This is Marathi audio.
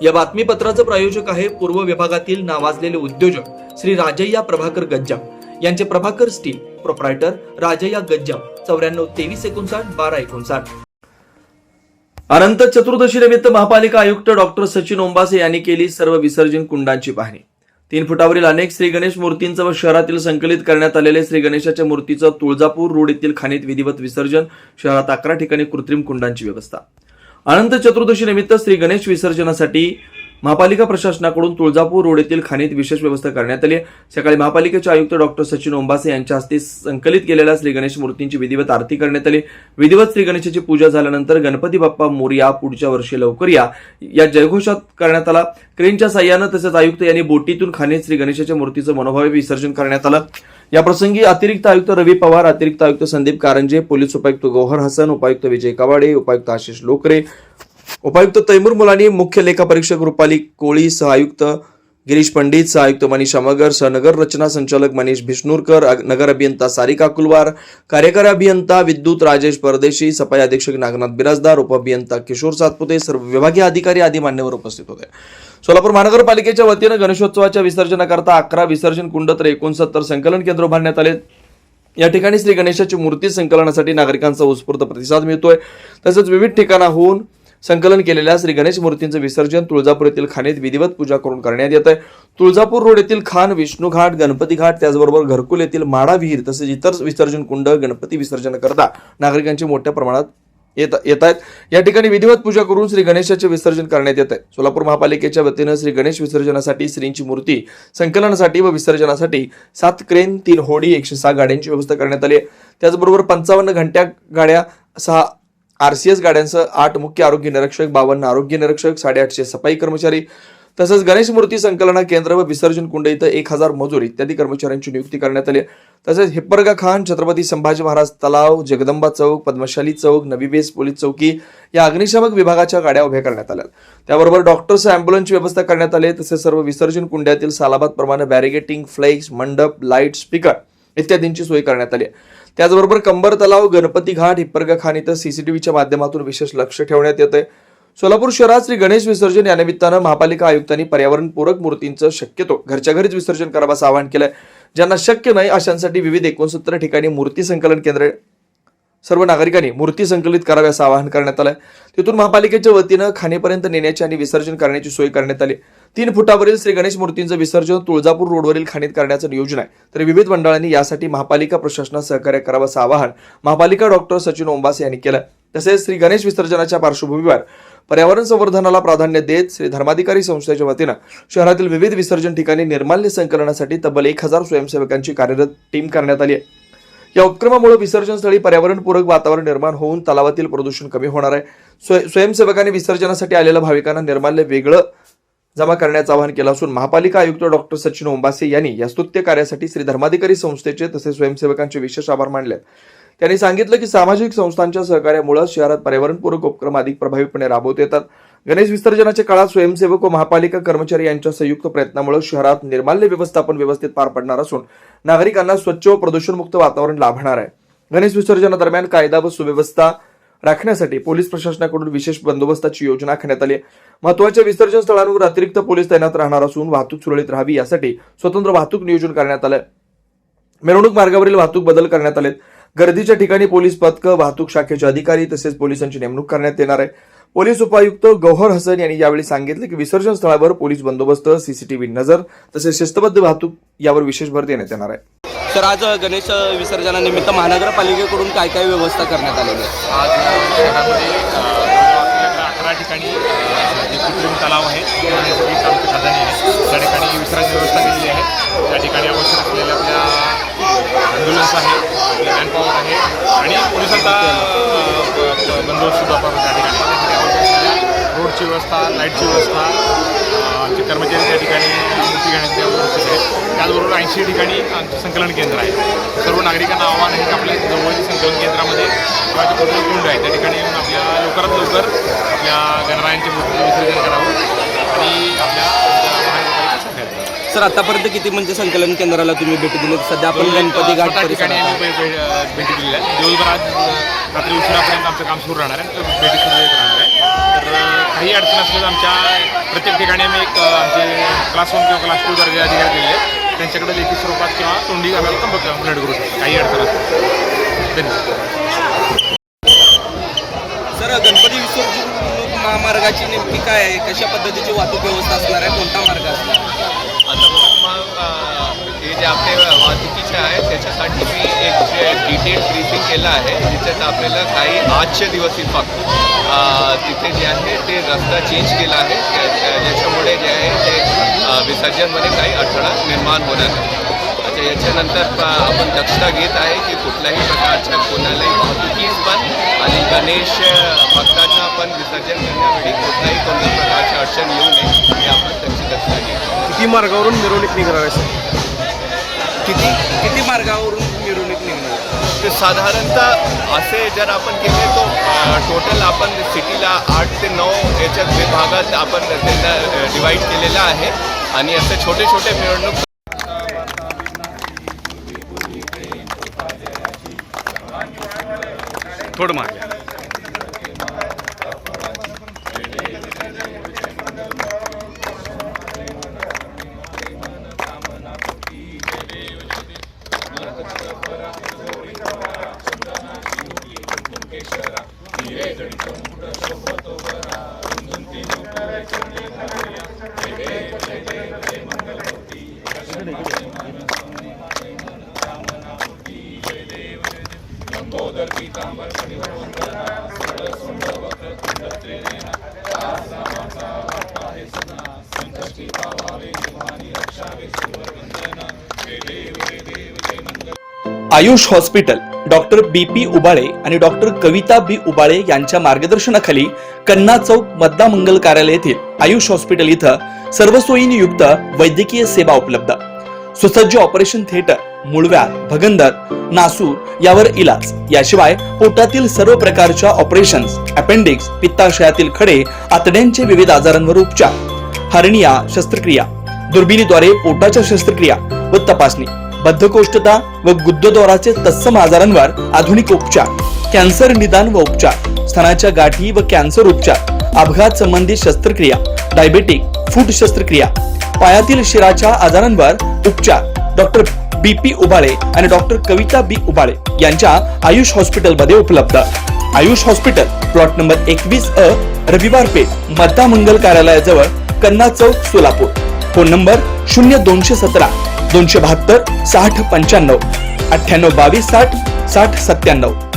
या बातमीपत्राचं प्रायोजक आहे पूर्व विभागातील नावाजलेले उद्योजक श्री राजय्या प्रभाकर गज्जाम यांचे प्रभाकर स्टील, प्रोप्रायटर राजय्या गज्जाम, 94 2359 1259. अनंत चतुर्दशी निमित्त महापालिका आयुक्त डॉक्टर सचिन ओंबासे यांनी केली सर्व विसर्जन कुंडांची पाहणी. 3 फुटावरील अनेक श्री गणेश मूर्तींचं व शहरातील संकलित करण्यात आलेले श्री गणेशाच्या मूर्तीचं तुळजापूर रोड येथील खाणीत विधिवत विसर्जन. शहरात 11 ठिकाणी कृत्रिम कुंडांची व्यवस्था. अनंत चतुर्दशी निमित्त श्री गणेश विसर्जनासाठी महापालिका प्रशासनाकडून तुळजापूर रोड येथील खाणीत विशेष व्यवस्था करण्यात आली. सकाळी महापालिकेचे आयुक्त डॉक्टर सचिन ओंबासे यांच्या हस्ते संकलित केलेल्या श्री गणेश मूर्तींची विधिवत आरती करण्यात आली. विधिवत श्री गणेशाची पूजा झाल्यानंतर गणपती बाप्पा मोरया, पुढच्या वर्षी लवकर या जयघोषात करण्यात आला. क्रेनच्या साह्यानं तसेच आयुक्त यांनी बोटीतून खाणीत श्री गणेशाच्या मूर्तीचं मनोभावे विसर्जन करण्यात आलं. या प्रसंगी अतिरिक्त आयुक्त रवी पवार, अतिरिक्त आयुक्त संदीप कारंजे, पोलीस उपायुक्त गौहर हसन, उपायुक्त विजय कवाडे, उपायुक्त आशिष लोकरे, उपायुक्त तैमूर मुलानी, मुख्य लेखापरीक्षक रुपाली कोळी, सहआयुक्त गिरीश पंडित, सहआयुक्त मनीषा मगर, सहनगर रचना संचालक मनीष भिष्णुरकर, नगर अभियंता सारिका कुलवार, कार्यकारी अभियंता विद्युत राजेश परदेशी, सफाई अधीक्षक नागनाथ बिराजदार, उपअभियंता किशोर सातपुते, सर्व विभागीय अधिकारी आदी मान्यवर उपस्थित होते. सोलापूर महानगरपालिकेच्या वतीनं गणेशोत्सवाच्या विसर्जनाकरता 11 विसर्जन कुंड तर 69 संकलन केंद्र उभारण्यात आले. या ठिकाणी श्री गणेशाची मूर्ती संकलनासाठी नागरिकांचा उत्स्फूर्त प्रतिसाद मिळतोय. तसेच विविध ठिकाणाहून संकलन केलेल्या श्री गणेश मूर्तींचं विसर्जन तुळजापूर येथील खाणीत विधिवत पूजा करून करण्यात येत आहे. तुळजापूर रोड येथील खान, विष्णू घाट, गणपती घाट, त्याचबरोबर घरकुल येथील माडा विहीर तसेच इतर विसर्जन कुंड गणपती विसर्जनाकरता नागरिकांची मोठ्या प्रमाणात येत आहेत. या ठिकाणी विधिवत पूजा करून श्री गणेशाचे विसर्जन करण्यात येत आहे. सोलापूर महापालिकेच्या वतीनं श्री गणेश विसर्जनासाठी श्रींची मूर्ती संकलनासाठी व विसर्जनासाठी 7 क्रेन, 3 होडी, 106 गाड्यांची व्यवस्था करण्यात आली आहे. त्याचबरोबर 55 घंट्या गाड्या, 6 RCS गाड्यांसह 8 मुख्य आरोग्य निरीक्षक, 52 आरोग्य निरीक्षक, 850 सफाई कर्मचारी तसंच गणेश मूर्ती संकलन केंद्र व विसर्जन कुंड इथं 1000 मजूर इत्यादी कर्मचाऱ्यांची नियुक्ती करण्यात आली. तसेच हिप्परगा खान, छत्रपती संभाजी महाराज तलाव, जगदंबा चौक, पद्मशाली चौक, नवी बेस पोलीस चौकी या अग्निशामक विभागाच्या गाड्या उभ्या करण्यात आल्या. त्याबरोबर डॉक्टर्स अँब्युलन्सची व्यवस्था करण्यात आली. तसेच सर्व विसर्जन कुंड्यातील सालाबाद प्रमाणे बॅरिगेटिंग, फ्लेक्स, मंडप, लाईट, स्पीकर इत्यादींची सोय करण्यात आली. त्याचबरोबर कंबर तलाव, गणपती घाट, हिप्परगा खान इथं CCTVच्या माध्यमातून विशेष लक्ष ठेवण्यात येत आहे. सोलापूर शहरात श्री गणेश विसर्जन या निमित्तानं महापालिका आयुक्तांनी पर्यावरणपूरक मूर्तींचं शक्यतो घरच्या घरीच विसर्जन करावं आवाहन केलंय. ज्यांना शक्य नाही अशांसाठी विविध 69 ठिकाणी मूर्ती संकलन केंद्र सर्व नागरिकांनी मूर्ती संकलित करावे असं आवाहन करण्यात आलंय. तिथून महापालिकेच्या वतीनं खाणेपर्यंत नेण्याची आणि विसर्जन करण्याची सोय करण्यात आली. 3 फुटावरील श्री गणेश मूर्तींचं विसर्जन तुळजापूर रोडवरील खाणीत करण्याचं नियोजन आहे. तर विविध मंडळांनी यासाठी महापालिका प्रशासनास सहकार्य करावं असं आवाहन महापालिका डॉक्टर सचिन ओंबासे यांनी केलं. तसेच श्री गणेश विसर्जनाच्या पार्श्वभूमीवर पर्यावरण संवर्धनाला प्राधान्य देत श्री धर्माधिकारी संस्थेच्या वतीनं शहरातील विविध विसर्जन ठिकाणी निर्माल्य संकलनासाठी तब्बल 1000 स्वयंसेवकांची कार्यरत टीम करण्यात आली आहे. या उपक्रमामुळे विसर्जनस्थळी पर्यावरणपूरक वातावरण निर्माण होऊन तलावातील प्रदूषण कमी होणार आहे. स्वयंसेवकांनी विसर्जनासाठी आलेल्या भाविकांना निर्माल्य वेगळं जमा करण्याचं आवाहन केलं असून महापालिका आयुक्त डॉक्टर सचिन ओंबासे यांनी या स्तुत्य कार्यासाठी श्री धर्माधिकारी संस्थेचे तसेच स्वयंसेवकांचे विशेष आभार मानले. त्यांनी सांगितलं की सामाजिक संस्थांच्या सहकार्यामुळे शहरात पर्यावरणपूरक उपक्रम अधिक प्रभावीपणे राबवता येतात. गणेश विसर्जनाच्या काळात स्वयंसेवक व महापालिका कर्मचारी यांच्या संयुक्त प्रयत्नामुळे शहरात निर्माल्य व्यवस्थापन व्यवस्थित पार पडणार असून नागरिकांना स्वच्छ व प्रदूषणमुक्त वातावरण लाभणार आहे. गणेश विसर्जनादरम्यान कायदा व सुव्यवस्था राखण्यासाठी पोलीस प्रशासनाकडून विशेष बंदोबस्ताची योजना आखण्यात आली. महत्त्वाच्या विसर्जन स्थळांवर अतिरिक्त पोलीस तैनात राहणार असून वाहतूक सुरळीत राहावी यासाठी स्वतंत्र वाहतूक नियोजन करण्यात आलंय. मिरवणूक मार्गावरील वाहतूक बदल करण्यात आले. गर्दीच्या ठिकाणी पोलीस पथकं, वाहतूक शाखेचे अधिकारी तसेच पोलिसांची नेमणूक करण्यात येणार आहे. पोलीस उपायुक्त गौहर हसन यांनी यावेळी सांगितले की विसर्जन स्थळावर पोलीस बंदोबस्त, CCTV नजर तसेच शिस्तबद्ध वाहतूक यावर विशेष भर देण्यात येणार आहे. तर आज गणेश विसर्जनानिमित्त महानगरपालिकेकडून काय काय व्यवस्था करण्यात आलेली आहे? आज शहरामध्ये 11 ठिकाणी जे कृत्रिम तलाव आहे सगळी आमची खजानी आहे त्या ठिकाणी विसर्जन व्यवस्था केलेली आहे. त्या ठिकाणी आवश्यक असलेल्या आपल्या ॲम्ब्युलन्स आहे, मॅनपॉवर आहे आणि पोलिसांचा बंदोबस्त सुद्धा आपण त्या ठिकाणी रोडची व्यवस्था, लाईटची व्यवस्था, आमचे कर्मचारी त्या ठिकाणी मूर्ती घेण्याची व्यवस्थित आहे. त्याचबरोबर 80 ठिकाणी आमचं संकलन केंद्र आहे. सर्व नागरिकांना आव्हान आहे की आपल्या जवळच्या संकलन केंद्रामध्ये किंवा जे कृत्रिम कुंड आहे त्या ठिकाणी येऊन आपल्या लवकरात लवकर आपल्या गणरायांचे मूर्ती विसर्जन करावं आणि आपल्या सर आतापर्यंत किती म्हणजे संकलन केंद्राला तुम्ही भेटी दिली? सध्या आपण गणपती घाट ठिकाणी भेटी दिलेल्या आहेत. दिवसभर आज रात्री उशिरापर्यंत आमचं काम सुरू राहणार आहे, भेटी सुरू राहणार आहे. तर काही अडचण असल्यास आमच्या प्रत्येक प्रत्येक ठिकाणी आम्ही एक आमचे क्लास 1 किंवा क्लास 2 दर्जाचे अधिकारी दिलेले आहेत. त्यांच्याकडे लेखी स्वरूपात किंवा तोंडी आम्हाला कंप्लेंट करू शकतो काही अडचण असेल. धन्यवाद. सर गणपती विसर्जन महामार्गाची नेमकी काय आहे, कशा पद्धतीची वाहतूक व्यवस्था असणार आहे, कोणता मार्ग असणार? आता मग हे जे आपले वाहतुकीचे आहे त्याच्यासाठी मी एक जे डिटेल ब्रीफिंग केलं आहे ज्याच्यात आपल्याला काही आजचे दिवस फक्त तिथे जे आहे ते रस्ता चेंज केला आहे ज्याच्यामुळे जे आहे ते विसर्जनमध्ये काही अडथळा निर्माण होणार नाही. अच्छा याच्यानंतर आपण दक्षता घेत आहे की कुठल्याही प्रकारच्या कोणालाही वाहतुकीस पण आणि गणेश भक्तांना आपण विसर्जन करण्यावेळी कुठल्याही कोणत्या प्रकारची अडचण येऊ नये हे आपण त्याची दक्षता घेतो. किती मार्गावरून मिरवणूक निघणार आहे सर? किती मार्गावरून मिरवणूक निघणार? ते साधारणतः असे जर आपण केले तो टोटल आपण सिटीला 8 ते 9 याच्यात विभागात आपण त्यांना डिवाईड केलेला आहे आणि असे छोटे छोटे मिरवणूक थोडं मागे Ayush hospital doctor BP Ubale आणि डॉक्टर कविता B उबाळे यांच्या मार्गदर्शनाखाली कन्ना चौक मतदा मंगल कार्यालय येथील आयुष हॉस्पिटल इथं सर्व सोयींनी युक्त वैद्यकीय सेवा उपलब्ध. सुसज्ज ऑपरेशन थिएटर, मूळव्याध, भगंदर, नासूर यावर इलाज. याशिवाय पोटातील सर्व प्रकारच्या ऑपरेशन्स, अपेंडिक्स, पित्ताशयातील खडे, आतड्यांचे विविध आजारांवर उपचार, हर्निया शस्त्रक्रिया, दुर्बिणीद्वारे पोटाच्या शस्त्रक्रिया व तपासणी, बद्धकोष्ठता व गुद्दद्वाराचे तत्सम आजारांवर आधुनिक उपचार, कॅन्सर निदान व उपचार, स्तनाच्या गाठी व कॅन्सर उपचार, अपघात संबंधित शस्त्रक्रिया, डायबेटिक, फूट शस्त्रक्रिया, पायातील शिराच्या आजारांवर उपचार डॉक्टर BP उबाळे आणि डॉक्टर कविता B उबाळे यांच्या आयुष हॉस्पिटलमध्ये उपलब्ध. Ayush hospital plot number 21A रविवार पेठ मतदा मंगल कार्यालयाजवळ कन्ना चौक सोलापूर. Phone number 0217 272 60 95 98 22 60 60 97.